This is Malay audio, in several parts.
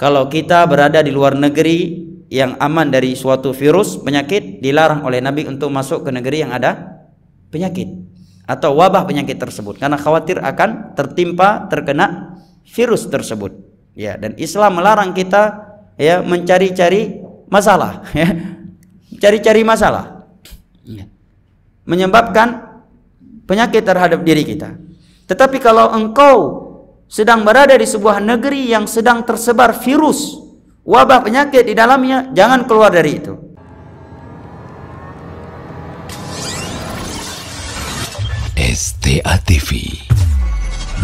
kalau kita berada di luar negeri yang aman dari suatu virus penyakit, dilarang oleh Nabi untuk masuk ke negeri yang ada penyakit atau wabah penyakit tersebut, karena khawatir akan terkena virus tersebut. Ya, dan Islam melarang kita ya mencari-cari masalah, ya, cari-cari masalah, ya, menyebabkan penyakit terhadap diri kita. Tetapi kalau engkau sedang berada di sebuah negeri yang sedang tersebar virus, wabah penyakit di dalamnya, jangan keluar dari itu. STA TV,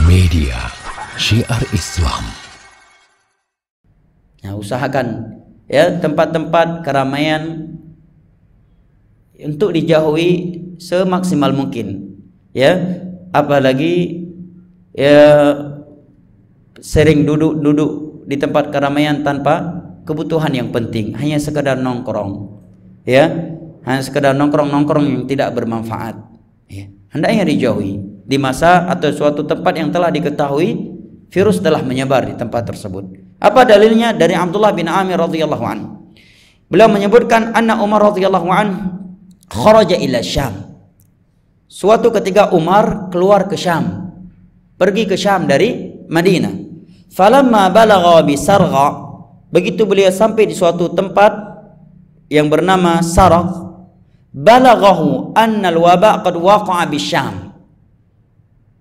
media syiar Islam. Nah, usahakan ya tempat-tempat keramaian untuk dijauhi semaksimal mungkin. Ya, apalagi ya sering duduk di tempat keramaian tanpa kebutuhan yang penting, hanya sekedar nongkrong. Ya, hanya sekedar nongkrong yang tidak bermanfaat. Ya, hendaknya dijauhi di masa atau suatu tempat yang telah diketahui virus telah menyebar di tempat tersebut. Apa dalilnya? Dari Abdullah bin Amir radhiyallahu anhu. Beliau menyebutkan anna Umar radhiyallahu anhu kharaja ila Syam. Suatu ketika Umar keluar ke Syam, pergi ke Syam dari Madinah. Falamma balagha bi Sargha, begitu beliau sampai di suatu tempat yang bernama Sargh, balaghahu anna al-waba' qad waqa'a bi Syam.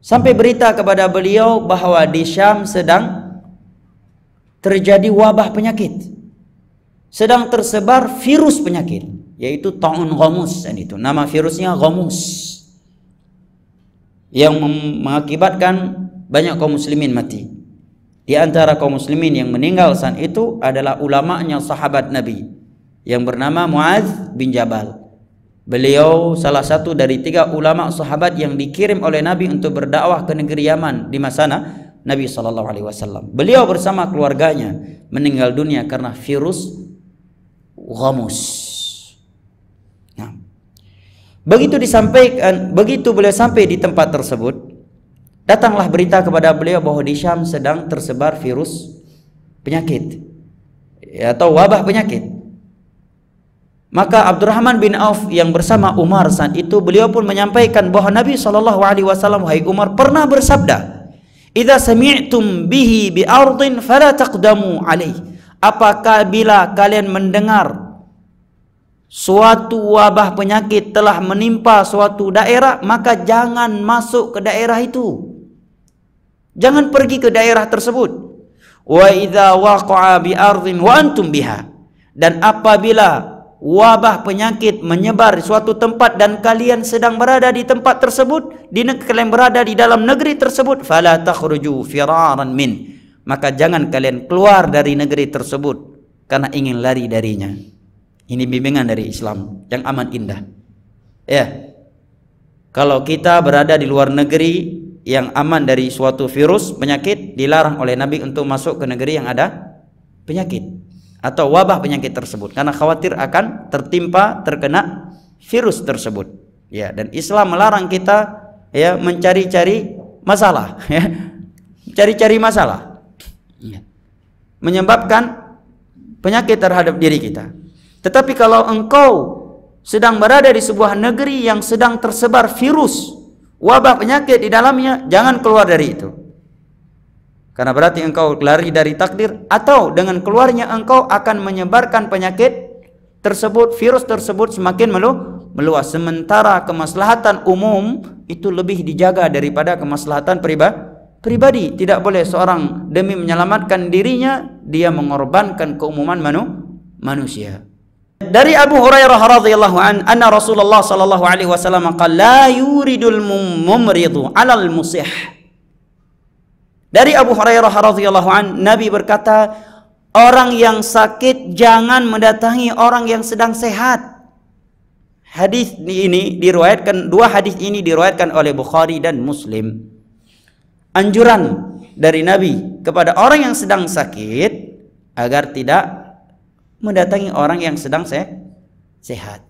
Sampai berita kepada beliau bahwa di Syam sedang terjadi wabah penyakit, sedang tersebar virus penyakit, yaitu ta'un ghamus. Dan itu nama virusnya ghamus, yang mengakibatkan banyak kaum muslimin mati. Di antara kaum muslimin yang meninggal saat itu adalah ulamanya sahabat Nabi yang bernama Muadz bin Jabal. Beliau salah satu dari 3 ulama sahabat yang dikirim oleh Nabi untuk berdakwah ke negeri Yaman di masa Nabi SAW. Beliau bersama keluarganya meninggal dunia karena virus ghamus. Nah, begitu beliau sampai di tempat tersebut, datanglah berita kepada beliau bahwa di Syam sedang tersebar virus penyakit atau wabah penyakit. Maka Abdurrahman bin Auf yang bersama Umar saat itu, beliau pun menyampaikan bahwa Nabi SAW, wahai Umar, pernah bersabda, "Idza sami'tum bihi bi ardin fala taqdamu alaih." Apakah bila kalian mendengar suatu wabah penyakit telah menimpa suatu daerah, maka jangan masuk ke daerah itu. Jangan pergi ke daerah tersebut. Wa idza waqa'a bi ardin wa antum biha. Dan apabila wabah penyakit menyebar di suatu tempat dan kalian sedang berada di tempat tersebut, kalian berada di dalam negeri tersebut, fala takhruju firaran min, maka jangan kalian keluar dari negeri tersebut karena ingin lari darinya. Ini bimbingan dari Islam yang aman indah. Ya, kalau kita berada di luar negeri yang aman dari suatu virus penyakit, dilarang oleh Nabi untuk masuk ke negeri yang ada penyakit atau wabah penyakit tersebut, karena khawatir akan terkena virus tersebut. Ya, dan Islam melarang kita ya mencari-cari masalah, ya, cari-cari masalah, ya, menyebabkan penyakit terhadap diri kita. Tetapi kalau engkau sedang berada di sebuah negeri yang sedang tersebar virus, wabah penyakit di dalamnya, jangan keluar dari itu. Karena berarti engkau lari dari takdir, atau dengan keluarnya engkau akan menyebarkan penyakit tersebut, virus tersebut semakin meluas. Sementara kemaslahatan umum itu lebih dijaga daripada kemaslahatan pribadi. Tidak boleh seorang demi menyelamatkan dirinya, dia mengorbankan keumuman manusia. Dari Abu Hurairah radhiyallahu an, anna Rasulullah sallallahu alaihi wasallam qala la yuridul mumridu 'alal musih. Dari Abu Hurairah radhiyallahu an, Nabi berkata, orang yang sakit jangan mendatangi orang yang sedang sehat. Hadis ini diriwayatkan, 2 hadis ini diriwayatkan oleh Bukhari dan Muslim. Anjuran dari Nabi kepada orang yang sedang sakit agar tidak mendatangi orang yang sedang sehat.